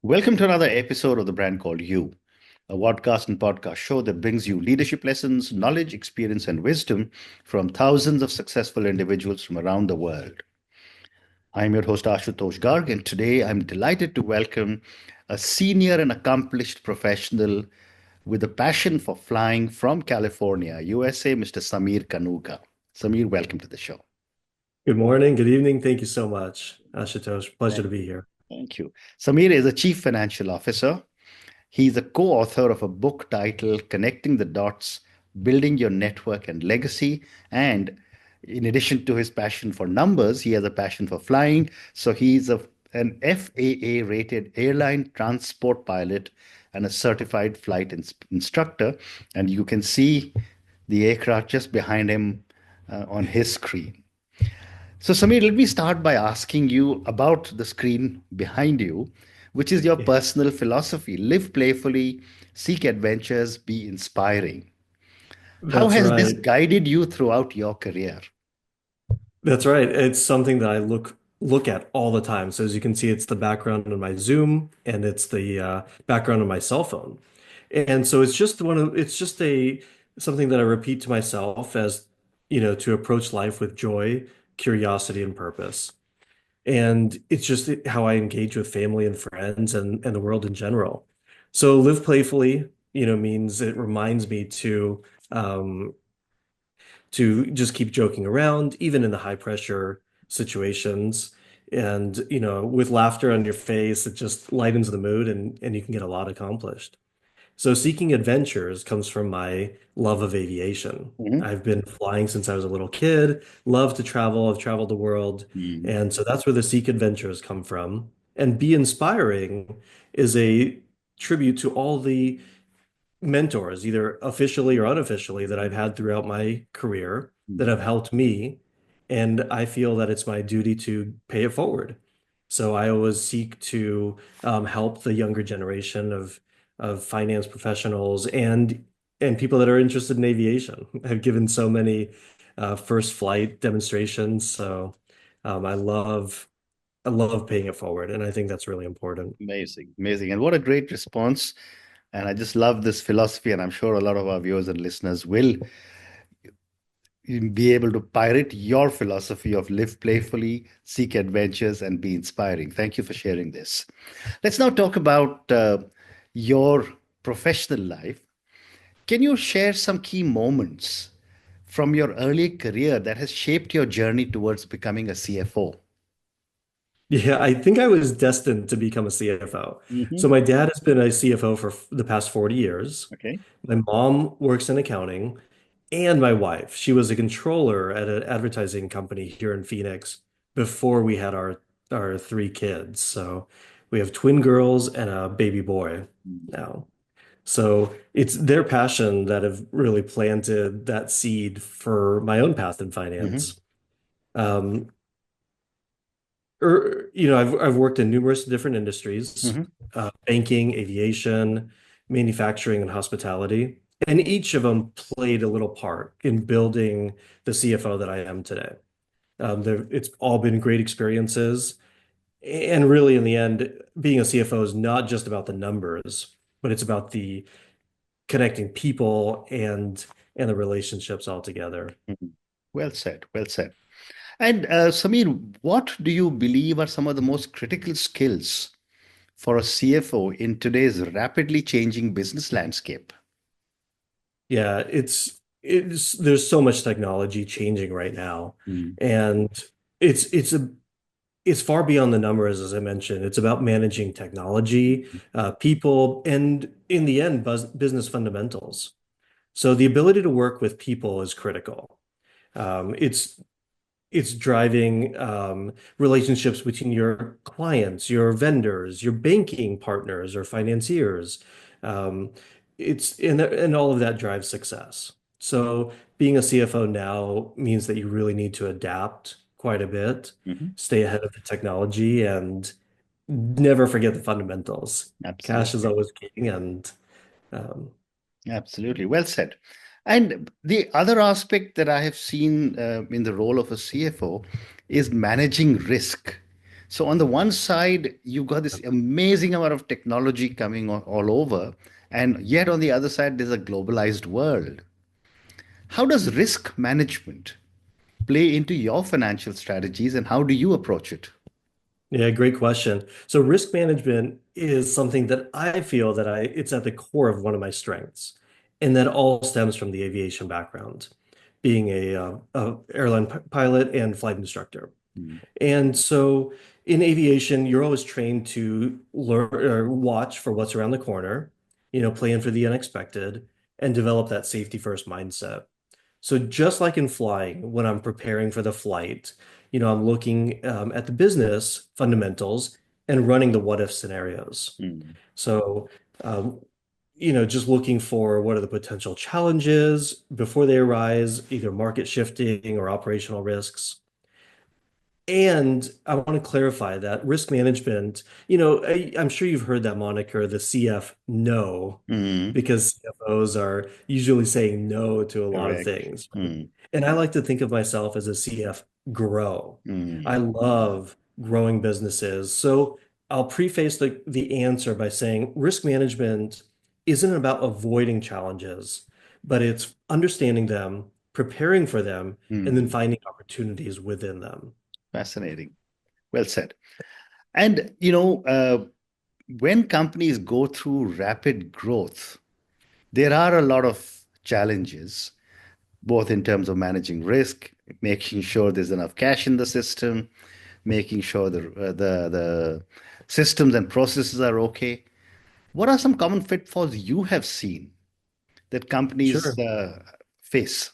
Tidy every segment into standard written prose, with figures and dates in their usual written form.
Welcome to another episode of The Brand Called You, a podcast and podcast show that brings you leadership lessons, knowledge, experience, and wisdom from thousands of successful individuals from around the world. I'm your host, Ashutosh Garg, and today I'm delighted to welcome a senior and accomplished professional with a passion for flying from California, USA, Mr. Samir Kanuga. Samir, welcome to the show. Good morning, good evening. Thank you so much, Ashutosh. Pleasure to be here. Thank you. Samir is a chief financial officer. He's a co author of a book titled Connecting the Dots, Building Your Network and Legacy. And in addition to his passion for numbers, he has a passion for flying. So he's an FAA rated airline transport pilot and a certified flight instructor. And you can see the aircraft just behind him on his screen. So, Samir, let me start by asking you about the screen behind you, which is your Yeah, personal philosophy: live playfully, seek adventures, be inspiring. How that's has this right. guided you throughout your career? That's right. It's something that I look at all the time. So as you can see, it's the background on my Zoom and it's the background on my cell phone. And so it's just a something that I repeat to myself as, to approach life with joy, curiosity, and purpose. And it's just how I engage with family and friends and the world in general. So live playfully, means it reminds me um, to just keep joking around, even in the high pressure situations. And, with laughter on your face, it just lightens the mood and you can get a lot accomplished. So seeking adventures comes from my love of aviation. Mhm. I've been flying since I was a little kid, love to travel. I've traveled the world. Mm. And so that's where the seek adventures come from. And be inspiring is a tribute to all the mentors, either officially or unofficially, that I've had throughout my career that have helped me. And I feel that it's my duty to pay it forward. So I always seek to help the younger generation of finance professionals and people that are interested in aviation. I've given so many first flight demonstrations, so I love paying it forward, and I think that's really important. Amazing, amazing. And what a great response. And I just love this philosophy. And I'm sure a lot of our viewers and listeners will be able to pirate your philosophy of live playfully, seek adventures, and be inspiring. Thank you for sharing this. Let's now talk about your professional life. Can you share some key moments from your early career that has shaped your journey towards becoming a CFO? Yeah, I think I was destined to become a CFO. So Hmm. my dad has been a CFO for the past 40 years. Okay. My mom works in accounting, and my wife, she was a controller at an advertising company here in Phoenix before we had our three kids. So we have twin girls and a baby boy now. So it's their passion that have really planted that seed for my own path in Hmm. finance. Um, I've worked in numerous different industries, Hmm. banking, aviation, manufacturing, and hospitality. And each of them played a little part in building the CFO that I am today. It's all been great experiences. And really, in the end, being a CFO is not just about the numbers, but it's about the connecting people and the relationships all together. Well said. Well said. And Samir, what do you believe are some of the most critical skills for a CFO in today's rapidly changing business landscape? Yeah, it's there's so much technology changing right now, Mm. and it's it's far beyond the numbers, as I mentioned. It's about managing technology, people, and in the end, business fundamentals. So the ability to work with people is critical. It's driving relationships between your clients, your vendors, your banking partners or financiers. Um, and all of that drives success. So being a CFO now means that you really need to adapt quite a bit, Mhm. stay ahead of the technology, and never forget the fundamentals. Cash is Absolutely. always king, and um, Absolutely. Well said. And the other aspect that I have seen in the role of a CFO is managing risk. So on the one side, you've got this amazing amount of technology coming all over, and yet on the other side, there's a globalized world. How does risk management play into your financial strategies, and how do you approach it? Yeah, great question. So risk management is something that I feel that it's at the core of one of my strengths. And that all stems from the aviation background, being a airline pilot and flight instructor. Mm, And so in aviation, you're always trained to learn or watch for what's around the corner, plan for the unexpected and develop that safety first mindset. So just like in flying, when I'm preparing for the flight, I'm looking at the business fundamentals and running the what if scenarios. mm, So, um, just looking for what are the potential challenges before they arise, either market shifting or operational risks. And I want to clarify that risk management, I'm sure you've heard that moniker, the CF no, mm, because CFOs are usually saying no to a lot of correct. things, right? Mm, And I like to think of myself as a CF grow. I mm, love growing businesses. So I'll preface the answer by saying risk management isn't about avoiding challenges, but it's understanding them, preparing for them, and then mm. finding opportunities within them. Fascinating. Well said. And, when companies go through rapid growth, there are a lot of challenges, both in terms of managing risk, making sure there's enough cash in the system, making sure the systems and processes are okay. What are some common pitfalls you have seen that companies Sure. face?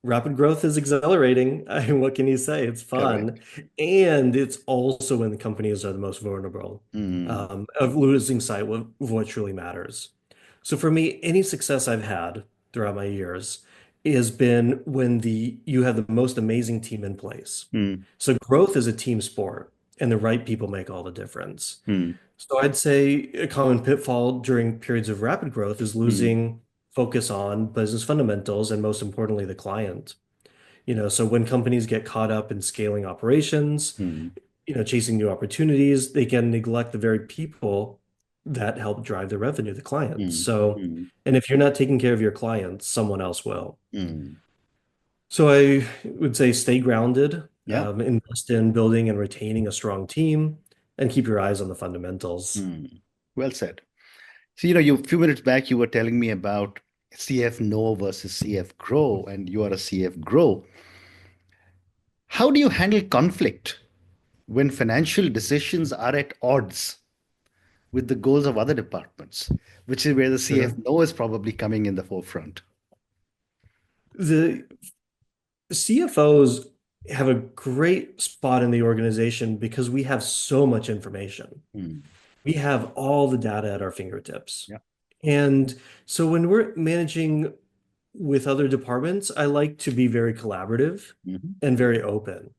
Rapid growth is exhilarating. I mean, what can you say? It's fun. Correct. And it's also when the companies are the most vulnerable Mm, of losing sight of what truly matters. So for me, any success I've had throughout my years has been when you have the most amazing team in place. mm, So growth is a team sport, and the right people make all the difference. mm, So I'd say a common pitfall during periods of rapid growth is mm, losing focus on business fundamentals and most importantly, the client. So when companies get caught up in scaling operations, mm, chasing new opportunities, they can neglect the very people that help drive the revenue, the clients. mm, So, mm, and if you're not taking care of your clients, someone else will. mm. So I would say stay grounded, Yeah. invest in building and retaining a strong team, and keep your eyes on the fundamentals. Mm. Well said. So, you a few minutes back you were telling me about CF no versus CF grow, and you are a CF grow. How do you handle conflict when financial decisions are at odds with the goals of other departments, which is where the CF Sure. no is probably coming in the forefront? The CFOs have a great spot in the organization because we have so much information. Mm. We have all the data at our fingertips. Yeah. And so when we're managing with other departments, I like to be very collaborative Hmm. and very open.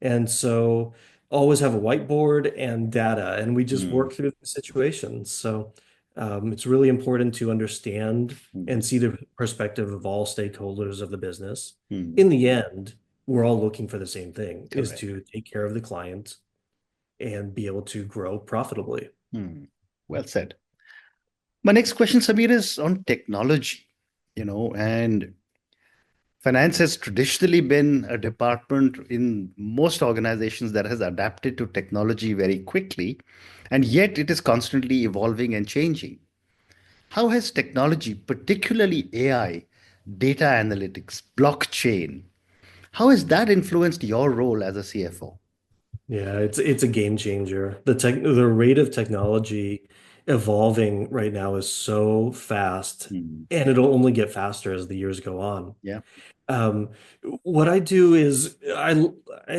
And so always have a whiteboard and data, and we just Mm. work through the situations. So it's really important to understand Mm. and see the perspective of all stakeholders of the business. Mm. In the end, we're all looking for the same thing, is Correct. to take care of the client and be able to grow profitably. Mm. Well said. My next question, Samir, is on technology, and finance has traditionally been a department in most organizations that has adapted to technology very quickly, and yet it is constantly evolving and changing. How has technology, particularly AI, data analytics, blockchain, how has that influenced your role as a CFO? Yeah, it's a game changer. The rate of technology evolving right now is so fast, Mm. and it'll only get faster as the years go on. Yeah. Um, what I do is I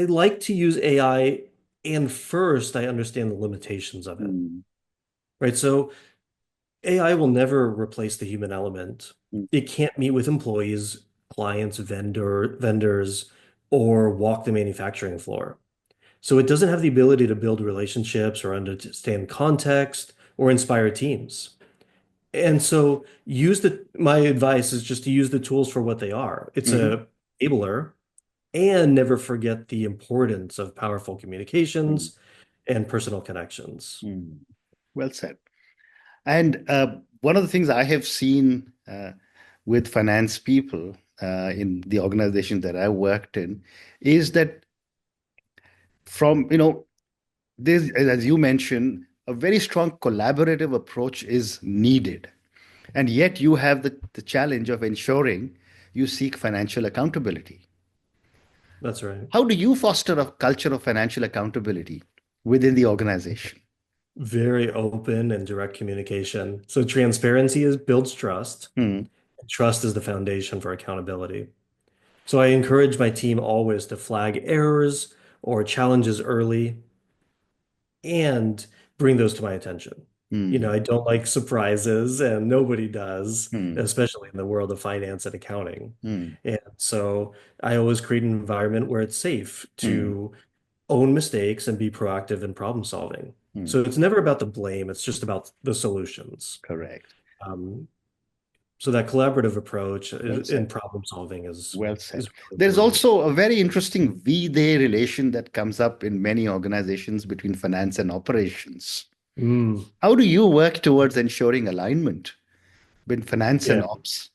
like to use AI, and first I understand the limitations of it, Mm. right? So AI will never replace the human element. Mm. It can't meet with employees, clients, vendors, or walk the manufacturing floor. So it doesn't have the ability to build relationships or understand context or inspire teams. And so my advice is just to use the tools for what they are. It's Mhm. a enabler, and never forget the importance of powerful Mm, communications and personal connections. mm. Well said. And one of the things I have seen with finance people in the organizations that I worked in is that from, there's, as you mentioned, a very strong collaborative approach is needed. And yet you have the challenge of ensuring you seek financial accountability. That's right. How do you foster a culture of financial accountability within the organization? Very open and direct communication. So transparency is builds trust. Hmm, Trust is the foundation for accountability. So I encourage my team always to flag errors or challenges early and bring those to my attention. hmm, I don't like surprises, and nobody does, hmm, especially in the world of finance and accounting. hmm, And so I always create an environment where it's safe hmm, to own mistakes and be proactive in problem solving. hmm. So it's never about the blame, it's just about the solutions. Correct. Um, so that collaborative approach Well in said. problem solving Well is said. really There's important. also a very interesting we-they relation that comes up in many organizations between finance and operations. Mm, How do you work towards ensuring alignment between finance and yeah. ops?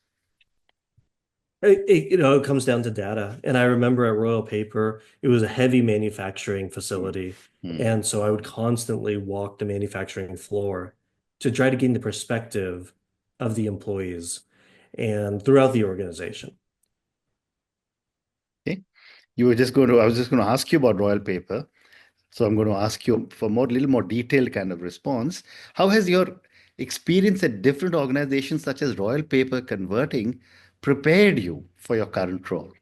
It comes down to data. And I remember at Royal Paper, it was a heavy manufacturing Hmm, facility. hmm, And so I would constantly walk the manufacturing floor to try to gain the perspective of the employees and throughout the organization. okay. I was just going to ask you about Royal Paper. So I'm going to ask you for little more detailed kind of response. How has your experience at different organizations such as Royal Paper Converting prepared you for your current role?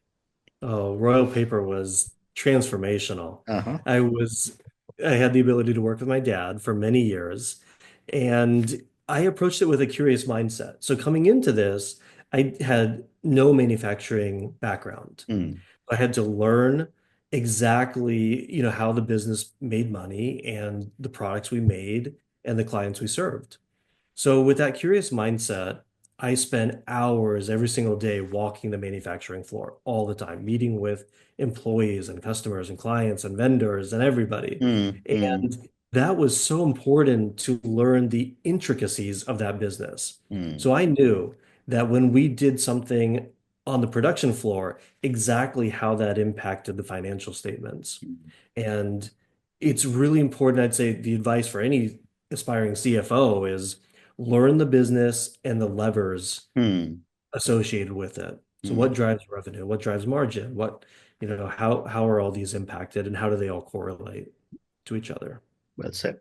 Oh, Royal Paper was transformational. Uh-huh. I was, I had the ability to work with my dad for many years, and I approached it with a curious mindset. So coming into this, I had no manufacturing background. Mm, I had to learn exactly, how the business made money and the products we made and the clients we served. So with that curious mindset, I spent hours every single day walking the manufacturing floor all the time, meeting with employees and customers and clients and vendors and everybody. mm, mm, And that was so important to learn the intricacies of that business. mm, So I knew that when we did something on the production floor, exactly how that impacted the financial statements. And it's really important, I'd say the advice for any aspiring CFO is learn the business and the levers mm, associated with it. So mm. what drives revenue? What drives margin? How are all these impacted and how do they all correlate to each other? Well said.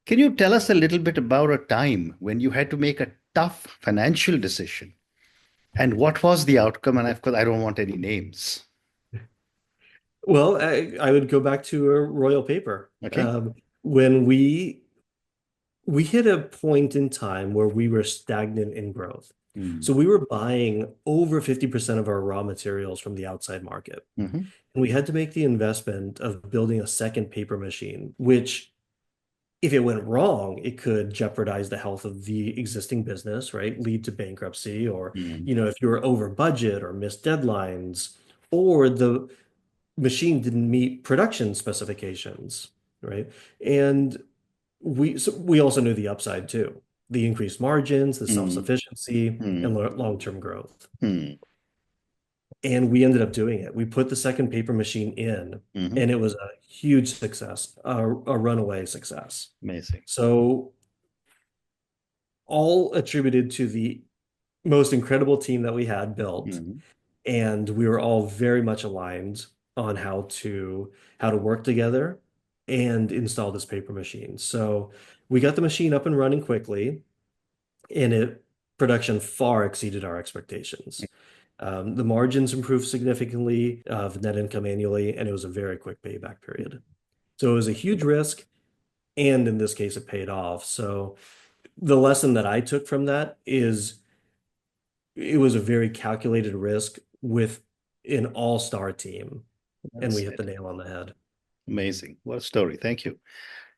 Can you tell us a little bit about a time when you had to make a tough financial decision? And what was the outcome? And of course, I don't want any names. Well, I would go back to a Royal Paper. Okay. When we hit a point in time where we were stagnant in growth. Mm, So we were buying over 50% of our raw materials from the outside market. mhm, And we had to make the investment of building a second paper machine, which, if it went wrong, it could jeopardize the health of the existing business, right? Lead to bankruptcy, or, mm, if you were over budget or missed deadlines, or the machine didn't meet production specifications, right? And we also knew the upside too, the increased margins, the mm, self-sufficiency, and mm, long-term growth. mm, And we ended up doing it. We put the second paper machine in, mhm. and it was a huge success, a runaway success. Amazing. So all attributed to the most incredible team that we had built, Mhm, and we were all very much aligned on how to work together and install this paper machine. So we got the machine up and running quickly, and it production far exceeded our expectations. The margins improved significantly of net income annually, and it was a very quick payback period. So it was a huge risk, and in this case, it paid off. So the lesson that I took from that is it was a very calculated risk with an all-star team, well and we hit the said. nail on the head. Amazing. What a story. Thank you.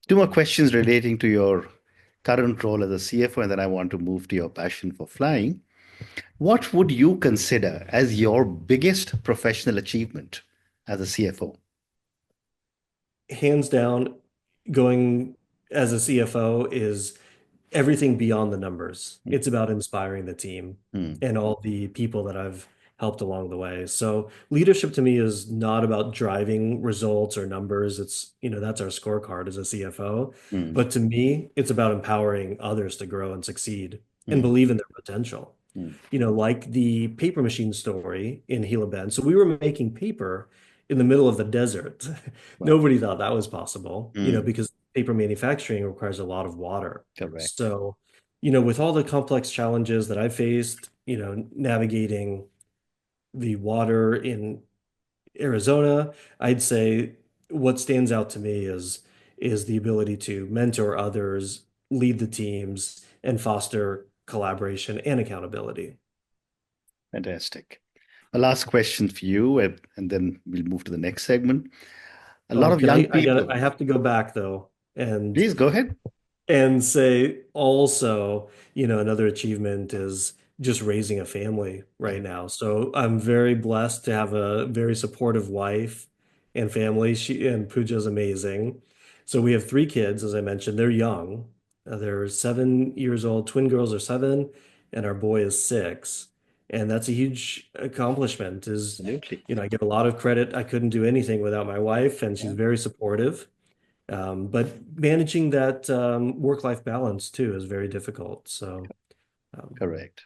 Two more questions relating to your current role as a CFO, and then I want to move to your passion for flying. What would you consider as your biggest professional achievement as a CFO? Hands down, going as a CFO is everything beyond the numbers. Mm, It's about inspiring the team mm, and all the people that I've helped along the way. So leadership to me is not about driving results or numbers. It's, that's our scorecard as a CFO. mm, But to me, it's about empowering others to grow and succeed and mm, believe in their potential. mm. Like the paper machine story in Gila Bend. So we were making paper in the middle of the desert. Wow. Nobody thought that was possible, Mm, because paper manufacturing requires a lot of water. correct. So, with all the complex challenges that I faced, navigating the water in Arizona, I'd say what stands out to me is the ability to mentor others, lead the teams, and foster collaboration and accountability. Fantastic. A last question for you, and then we'll move to the next segment. A lot Oh, of can young I people, have to go back though and please go ahead. say also, another achievement is just raising a family right now. So I'm very blessed to have a very supportive wife and family. She and Pooja's amazing. So we have three kids, as I mentioned. They're young. They're 7 years old. Twin girls are 7, and our boy is 6. And that's a huge accomplishment. Absolutely. I give a lot of credit. I couldn't do anything without my wife, and she's Yeah, very supportive. But managing that work-life balance too is very difficult. So, um, correct.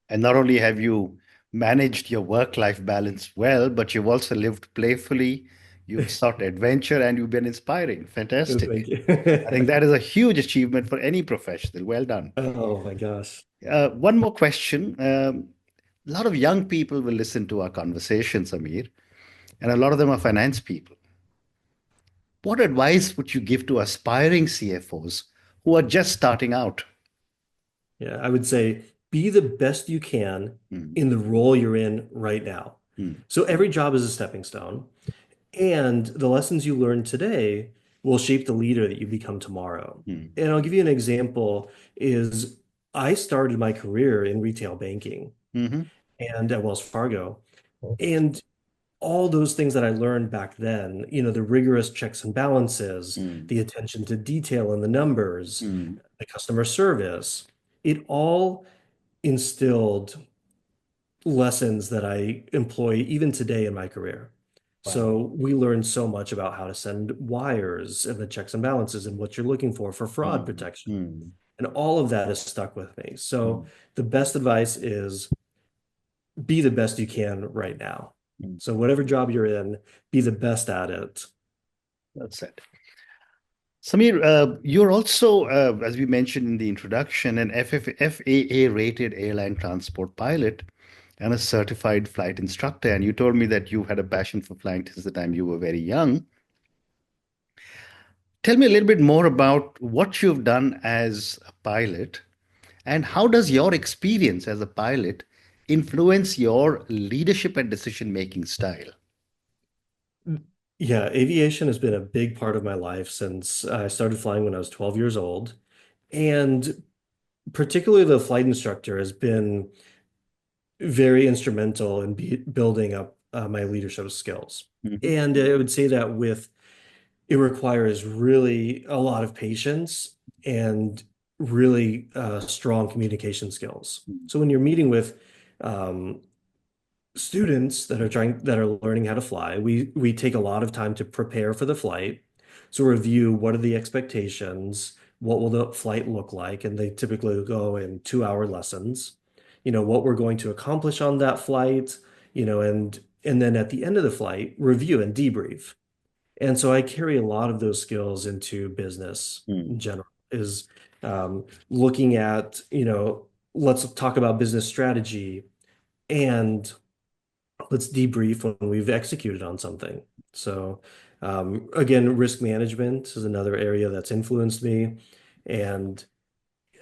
And not only have you managed your work-life balance well, but you've also lived playfully, you've sought adventure, and you've been inspiring. thank Fantastic. you. I think that is a huge achievement for any professional. Well done. Oh my gosh. One more question. A lot of young people will listen to our conversation, Samir, and a lot of them are finance people. What advice would you give to aspiring CFOs who are just starting out? Yeah, I would say be the best you can Mm, in the role you're in right now. mm, So every job is a stepping stone, and the lessons you learn today will shape the leader that you become tomorrow. mm, And I'll give you an example is I started my career in retail banking mhm, and at Wells Fargo. And all those things that I learned back then, the rigorous checks and balances, mm, the attention to detail in the numbers, mm. the customer service, it all instilled lessons that I employ even today in my career. Wow. So we learned so much about how to send wires and the checks and balances and what you're looking for fraud Mm, protection. mm, And all of that has stuck with me. So mm, the best advice is be the best you can right now. mm. So whatever job you're in, be the best at it. That's it. Samir, you're also, as we mentioned in the introduction, an FAA rated airline transport pilot and a certified flight instructor. And you told me that you had a passion for flying since the time you were very young. Tell me a little bit more about what you've done as a pilot and how does your experience as a pilot influence your leadership and decision-making style? Yeah, aviation has been a big part of my life since I started flying when I was 12 years old. And particularly the flight instructor has been very instrumental in building up my leadership skills. Mhm, And I would say that it requires really a lot of patience and really strong communication skills. mhm, So when you're meeting with um, students that are learning how to fly, we take a lot of time to prepare for the flight. So review what are the expectations, what will the flight look like, and they typically go in 2-hour lessons. What we're going to accomplish on that flight, and then at the end of the flight, review and debrief. And so I carry a lot of those skills into business in mhm, general, is looking at, let's talk about business strategy and let's debrief when we've executed on something. So, again, risk management is another area that's influenced me. And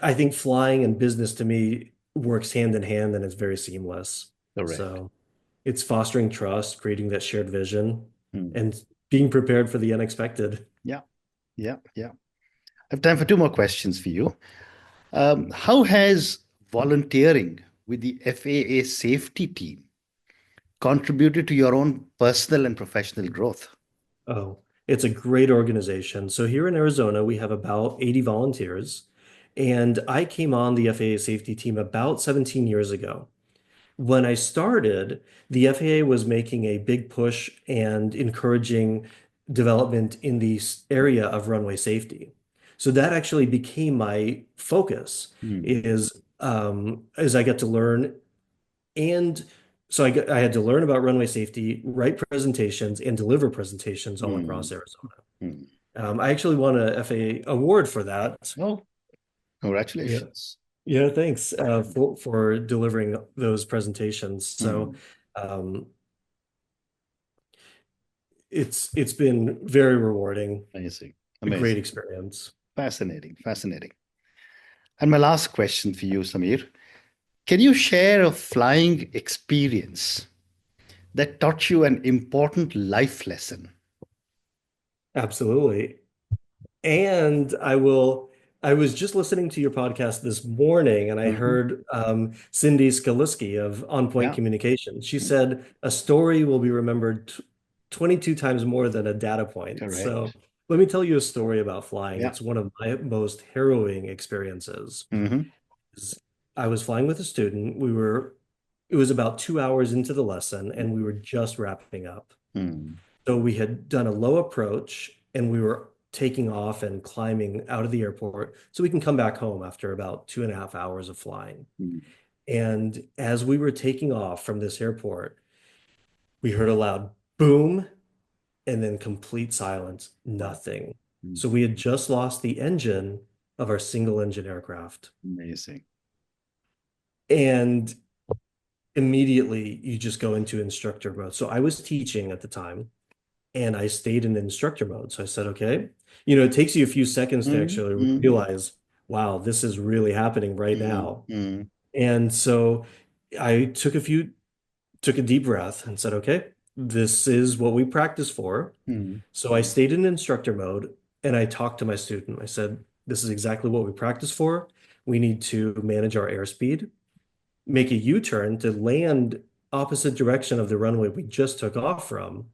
I think flying and business to me works hand in hand and it's very seamless. correct. So it's fostering trust, creating that shared vision, Mm. and being prepared for the unexpected. Yeah, yeah, yeah. I have time for two more questions for you. How has volunteering with the FAA safety team contributed to your own personal and professional growth? Oh, it's a great organization. So here in Arizona, we have about 80 volunteers, and I came on the FAA safety team about 17 years ago. When I started, the FAA was making a big push and encouraging development in the area of runway safety. So that actually became my focus Hmm. is as I got to learn and so I had to learn about runway safety, write presentations, and deliver presentations all Hmm. across Arizona. Hmm. I actually won a FAA award for that. Oh, Yeah, congratulations. yeah, thanks for delivering those presentations. So Hmm. um, it's been very rewarding, Amazing. a great Amazing. experience. Fascinating. Fascinating. And my last question for you, Samir. Can you share a flying experience that taught you an important life lesson? Absolutely. And I was just listening to your podcast this morning and I Hmm. heard Cindy Skaliski of On Point Yeah, Communication. She said a story will be remembered 22 times more than a data point. So correct. let me tell you a story about flying. Yeah. It's one of my most harrowing experiences. Hmm. I was flying with a student. It was about 2 hours into the lesson and we were just wrapping up. Hmm. So we had done a low approach and we were taking off and climbing out of the airport so we can come back home after about 2.5 hours of flying. And as we were taking off from this airport, we heard a loud boom and then complete silence, Wow. nothing. Hmm. So we had just lost the engine of our single engine aircraft. Amazing. And immediately you just go into instructor mode. So I was teaching at the time and I stayed in instructor mode. So I said, okay, it takes you a few seconds to Hmm. actually Hmm. realize, wow, this is really happening right Hmm. now. Hmm. And so I took a deep breath and said, okay, this is what we practice for. Hmm. So I stayed in instructor mode and I talked to my student. I said, this is exactly what we practice for. We need to manage our airspeed, make a U-turn to land opposite direction of the runway we just took off from,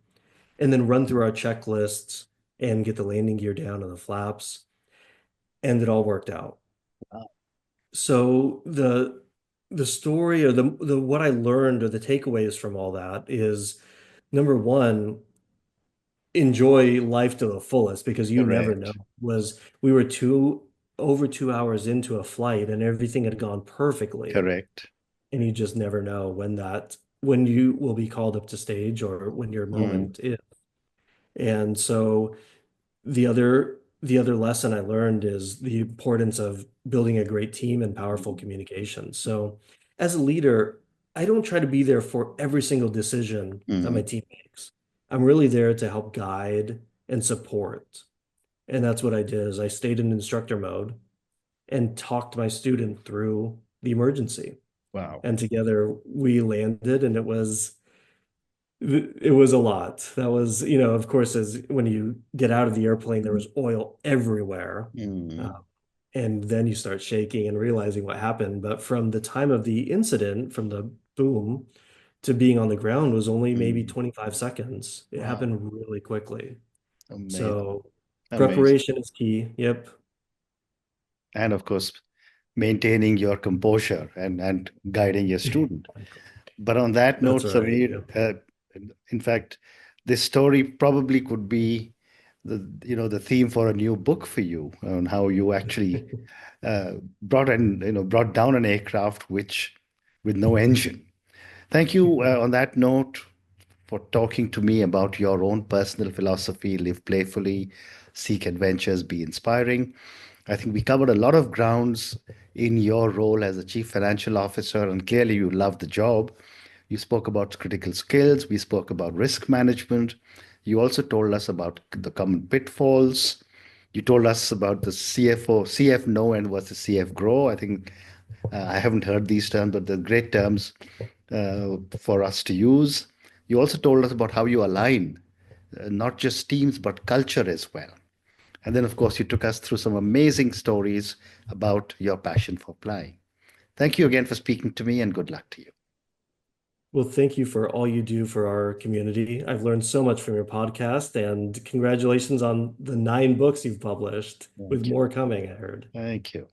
and then run through our checklists and get the landing gear down and the flaps. And it all worked out. Wow. So the story or the what I learned or the takeaways from all that is number one, enjoy life to the fullest because you never know. Correct. Was we were over 2 hours into a flight and everything had gone perfectly, Correct. and you just never know when you will be called up to stage or when your Hmm. moment is. And so the other lesson I learned is the importance of building a great team and powerful communication. So as a leader, I don't try to be there for every single decision that my Hmm. team makes. I'm really there to help guide and support. And that's what I did is I stayed in instructor mode and talked my student through the emergency. Wow. And together we landed and it was a lot. That was, of course, as when you get out of the airplane, there was oil everywhere. Uh, Hmm. and then you start shaking and realizing what happened. But from the time of the incident, from the boom to being on the ground was only maybe Hmm. 25 seconds. It Wow. happened really quickly. Amazing. So Amazing. preparation is key. Yep. And of course, maintaining your composure and guiding your student. But on that That's note, right. Samir, Yep. in fact, this story probably could be the theme for a new book for you on how you actually brought down an aircraft which with no engine. Thank you on that note for talking to me about your own personal philosophy, live playfully, seek adventures, be inspiring. I think we covered a lot of grounds in your role as a chief financial officer, and clearly you love the job. You spoke about critical skills, we spoke about risk management. You also told us about the common pitfalls. You told us about the CFO, CF know and versus CF grow. I think I haven't heard these terms, but they're great terms for us to use. You also told us about how you align not just teams, but culture as well. And then, of course, you took us through some amazing stories about your passion for flying. Thank you again for speaking to me, and good luck to you. Well, thank you for all you do for our community. I've learned so much from your podcast, and congratulations on the 9 books you've published, with more coming, I heard. Thank you.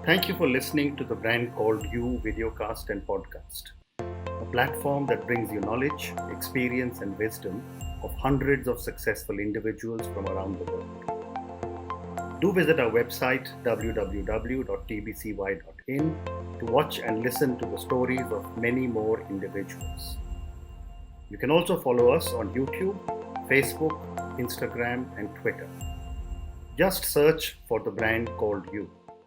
Thank you for listening to the Brand Called You videocast and podcast, a platform that brings you knowledge, experience, and wisdom of hundreds of successful individuals from around the world. Do visit our website www.tbcy.in to watch and listen to the stories of many more individuals. You can also follow us on YouTube, Facebook, Instagram, and Twitter. Just search for the Brand Called You.